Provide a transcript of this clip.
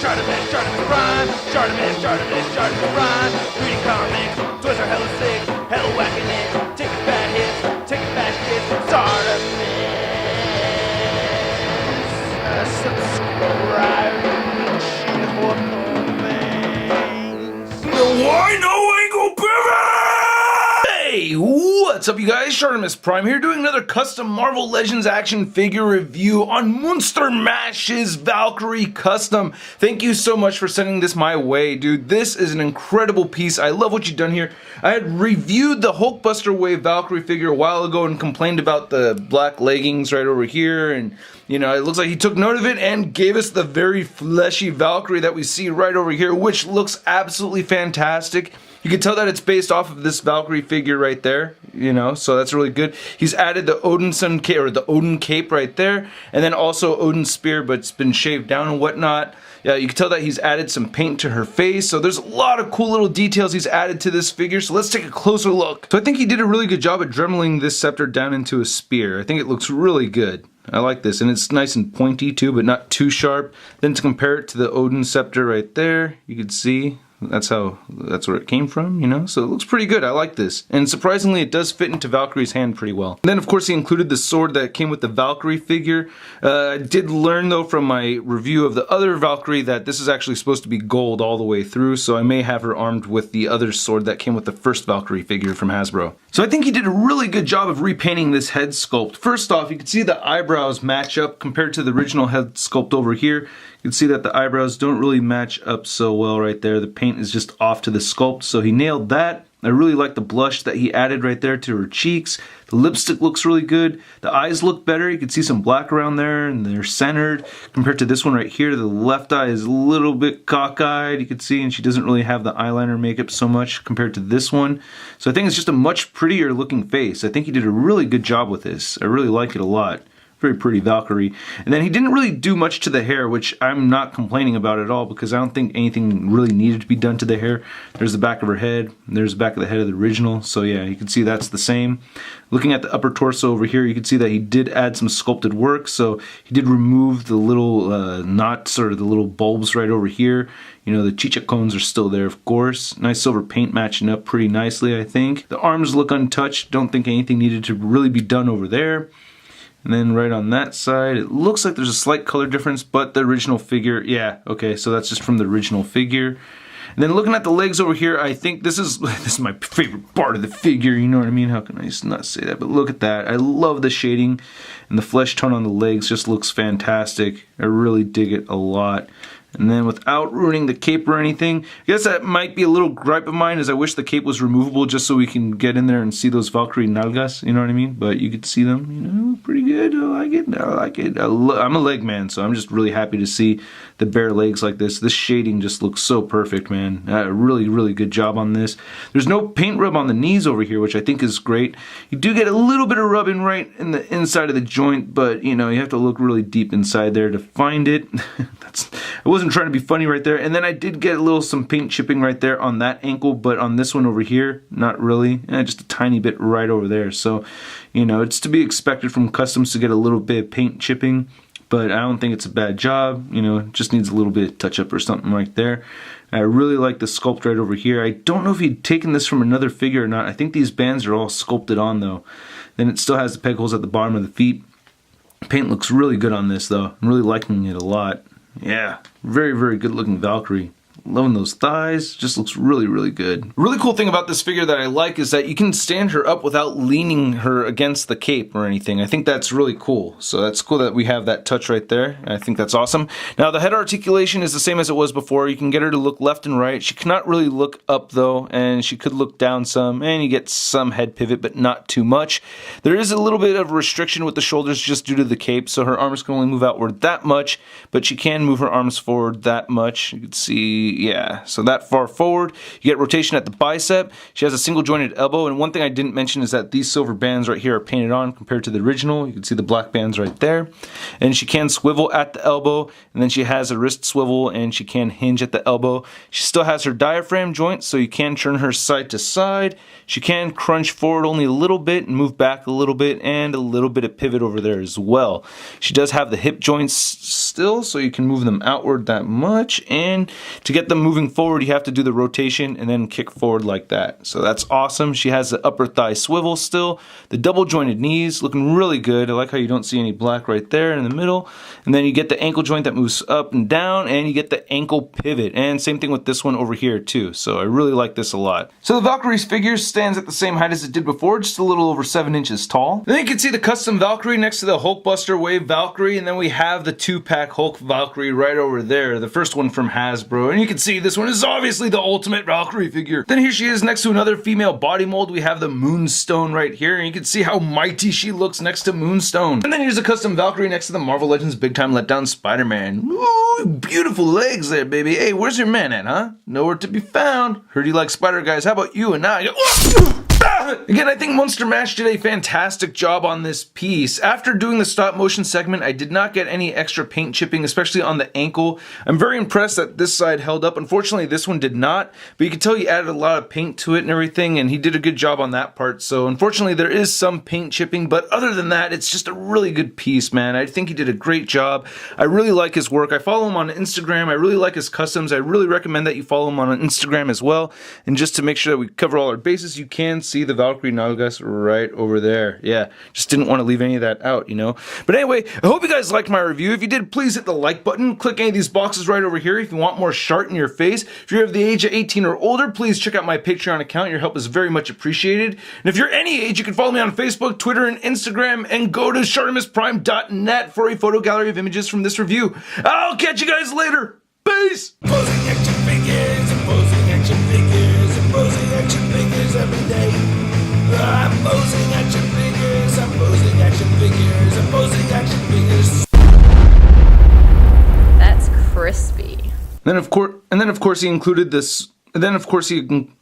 Shartimus Prime, Shartimus Prime. Reading comics, toys are hella sick, hella whacking it. Taking bad hits, taking bad shit. Shartimus, subscribe for more things. Why no angle pivot? Hey, what's up, you guys? Shartimus Prime here, doing another custom Marvel Legends action figure review on MunsterMash's Valkyrie custom. Thank you so much for sending this my way, dude. This is an incredible piece. I love what you've done here. I had reviewed the Hulkbuster Wave Valkyrie figure a while ago and complained about the black leggings right over here, and you know, it looks like he took note of it and gave us the very fleshy Valkyrie that we see right over here, which looks absolutely fantastic. You can tell that it's based off of this Valkyrie figure right there, you know, so that's really good. He's added the Odinson cape, or the Odin cape right there, and then also Odin's spear, but it's been shaved down and whatnot. Yeah, you can tell that he's added some paint to her face, so there's a lot of cool little details he's added to this figure, so let's take a closer look. So I think he did a really good job at dremeling this scepter down into a spear. I think it looks really good. I like this, and it's nice and pointy too, but not too sharp. Then to compare it to the Odin scepter right there, you can see that's where it came from, you know? So it looks pretty good. I like this. And surprisingly, it does fit into Valkyrie's hand pretty well. And then, of course, he included the sword that came with the Valkyrie figure. I did learn, though, from my review of the other Valkyrie that this is actually supposed to be gold all the way through, so I may have her armed with the other sword that came with the first Valkyrie figure from Hasbro. So I think he did a really good job of repainting this head sculpt. First off, you can see the eyebrows match up compared to the original head sculpt over here. You can see that the eyebrows don't really match up so well right there. The paint is just off to the sculpt, so he nailed that. I really like the blush that he added right there to her cheeks. The lipstick looks really good. The eyes look better. You can see some black around there, and they're centered. Compared to this one right here, the left eye is a little bit cockeyed, you can see, and she doesn't really have the eyeliner makeup so much compared to this one. So I think it's just a much prettier looking face. I think he did a really good job with this. I really like it a lot. Very pretty Valkyrie. And then he didn't really do much to the hair, which I'm not complaining about at all, because I don't think anything really needed to be done to the hair. There's the back of her head, and there's the back of the head of the original, so yeah, you can see that's the same. Looking at the upper torso over here, you can see that he did add some sculpted work, so he did remove the little knots, or the little bulbs right over here. You know, the chicha cones are still there, of course. Nice silver paint matching up pretty nicely, I think. The arms look untouched. Don't think anything needed to really be done over there. And then right on that side, it looks like there's a slight color difference, but the original figure, yeah, okay, so that's just from the original figure. And then looking at the legs over here, I think this is my favorite part of the figure, you know what I mean? How can I just not say that? But look at that. I love the shading, and the flesh tone on the legs just looks fantastic. I really dig it a lot. And then without ruining the cape or anything, I guess that might be a little gripe of mine, is I wish the cape was removable just so we can get in there and see those Valkyrie nalgas, you know what I mean? But you could see them, you know, pretty good. I like it. I like it. I'm a leg man, so I'm just really happy to see the bare legs like this. This shading just looks so perfect, man. Really, really good job on this. There's no paint rub on the knees over here, which I think is great. You do get a little bit of rubbing right in the inside of the joint, but, you know, you have to look really deep inside there to find it. I wasn't trying to be funny right there. And then I did get some paint chipping right there on that ankle, but on this one over here, not really. Just a tiny bit right over there. So, you know, it's to be expected from customs to get a little bit of paint chipping, but I don't think it's a bad job. You know, it just needs a little bit of touch up or something right there. I really like the sculpt right over here. I don't know if he'd taken this from another figure or not. I think these bands are all sculpted on though. Then it still has the peg holes at the bottom of the feet. Paint looks really good on this though. I'm really liking it a lot. Yeah, very, very good looking Valkyrie. Loving those thighs, just looks really, really good. Really cool thing about this figure that I like is that you can stand her up without leaning her against the cape or anything. I think that's really cool. So that's cool that we have that touch right there. I think that's awesome. Now the head articulation is the same as it was before. You can get her to look left and right. She cannot really look up though, and she could look down some, and you get some head pivot, but not too much. There is a little bit of restriction with the shoulders just due to the cape, so her arms can only move outward that much, but she can move her arms forward that much. You can see, yeah, so that far forward. You get rotation at the bicep. She has a single jointed elbow, and one thing I didn't mention is that these silver bands right here are painted on compared to the original. You can see the black bands right there. And she can swivel at the elbow, and then she has a wrist swivel, and she can hinge at the elbow. She still has her diaphragm joint, so you can turn her side to side. She can crunch forward only a little bit and move back a little bit, and a little bit of pivot over there as well. She does have the hip joints still, so you can move them outward that much, and to get them moving forward you have to do the rotation and then kick forward like that. So that's awesome. She has the upper thigh swivel still, the double jointed knees looking really good. I like how you don't see any black right there in the middle, and then you get the ankle joint that moves up and down, and you get the ankle pivot, and same thing with this one over here too. So I really like this a lot. So the Valkyrie's figure stands at the same height as it did before, just a little over 7 inches tall. Then you can see the custom Valkyrie next to the Hulkbuster Wave Valkyrie, and then we have the 2-pack Hulk Valkyrie right over there, the first one from Hasbro, and you can see this one is obviously the ultimate Valkyrie figure. Then here she is next to another female body mold. We have the Moonstone right here, and you can see how mighty she looks next to Moonstone. And then here's a custom Valkyrie next to the Marvel Legends Big Time Letdown Spider-Man. Ooh, beautiful legs there, baby. Hey, where's your man at, huh? Nowhere to be found. Heard you like spider guys. How about you and I? Again, I think MunsterMash did a fantastic job on this piece. After doing the stop motion segment, I did not get any extra paint chipping, especially on the ankle. I'm very impressed that this side held up. Unfortunately, this one did not, but you can tell he added a lot of paint to it and everything, and he did a good job on that part. So unfortunately, there is some paint chipping, but other than that, it's just a really good piece, man. I think he did a great job. I really like his work. I follow him on Instagram. I really like his customs. I really recommend that you follow him on Instagram as well. And just to make sure that we cover all our bases, you can see the Valkyrie Nagas right over there. Yeah, just didn't want to leave any of that out, you know. But anyway, I hope you guys liked my review. If you did, please hit the like button. Click any of these boxes right over here if you want more Shart in your face. If you're of the age of 18 or older, please check out my Patreon account. Your help is very much appreciated. And if you're any age, you can follow me on Facebook, Twitter, and Instagram, and go to shartimusprime.net for a photo gallery of images from this review. I'll catch you guys later. Peace! Posing action figures, imposing action figures, imposing action figures every day. I'm posing action figures, I'm posing action figures, I'm posing action figures. That's crispy. Then of course he included this. And then of course he